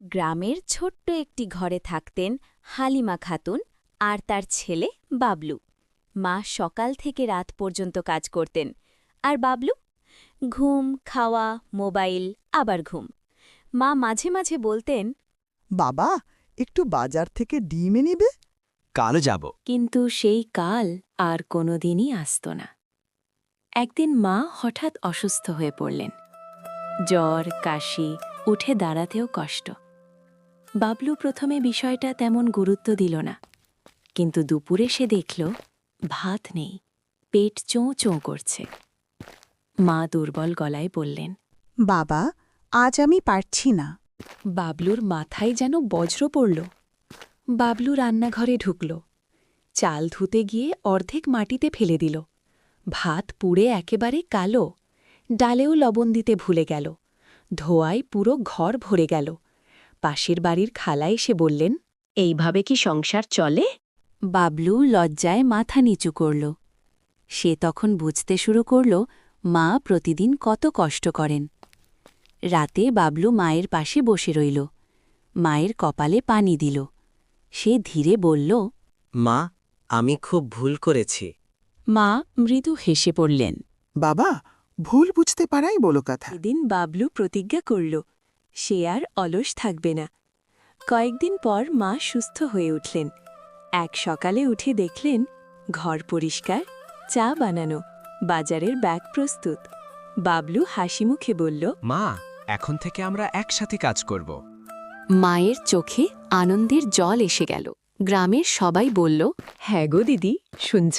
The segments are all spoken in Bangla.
গ্রামের ছোট্ট একটি ঘরে থাকতেন হালিমা খাতুন আর তার ছেলে বাবলু। মা সকাল থেকে রাত পর্যন্ত কাজ করতেন, আর বাবলু ঘুম, খাওয়া, মোবাইল, আবার ঘুম। মা মাঝে মাঝে বলতেন, বাবা, একটু বাজার থেকে ডিম এনে নিবে? কাল যাব। কিন্তু সেই কাল আর কোনোদিনই আসত না। একদিন মা হঠাৎ অসুস্থ হয়ে পড়লেন। জ্বর, কাশি, উঠে দাঁড়াতেও কষ্ট। বাবলু প্রথমে বিষয়টা তেমন গুরুত্ব দিল না, কিন্তু দুপুরে সে দেখল ভাত নেই, পেট চোঁ চোঁ করছে। মা দুর্বল গলায় বললেন, বাবা, আজ আমি পারছি না। বাবলুর মাথায় যেন বজ্র পড়ল। বাবলু রান্নাঘরে ঢুকল, চাল ধুতে গিয়ে অর্ধেক মাটিতে ফেলে দিল। ভাত পুড়ে একেবারে কালো, ডালেও লবণ দিতে ভুলে গেল। ধোয়ায় পুরো ঘর ভরে গেল। পাশের বাড়ির খালা এসে বললেন, এইভাবে কি সংসার চলে? বাবলু লজ্জায় মাথা নিচু করল। সে তখন বুঝতে শুরু করল মা প্রতিদিন কত কষ্ট করেন। রাতে বাবলু মায়ের পাশে বসে রইল, মায়ের কপালে পানি দিল। সে ধীরে বলল, মা, আমি খুব ভুল করেছি। মা মৃদু হেসে পড়লেন। বাবা, ভুল বুঝতে পারাই বলো কথা। এদিন বাবলু প্রতিজ্ঞা করল সে আর অলস থাকবে না। কয়েকদিন পর মা সুস্থ হয়ে উঠলেন। এক সকালে উঠে দেখলেন ঘর পরিষ্কার, চা বানানো, বাজারের ব্যাগ প্রস্তুত। বাবলু হাসিমুখে বলল, মা, এখন থেকে আমরা একসাথে কাজ করব। মায়ের চোখে আনন্দের জল এসে গেল। গ্রামের সবাই বলল, হ্যাঁ গো দিদি, শুনছ,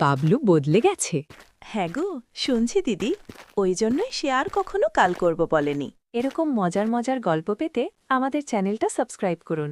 বাবলু বদলে গেছে। হ্যাঁ গো, শুনছি দিদি, ওই জন্যই সে আর কখনো কাল করব বলেনি। এরকম মজার মজার গল্প পেতে আমাদের চ্যানেলটা সাবস্ক্রাইব করুন।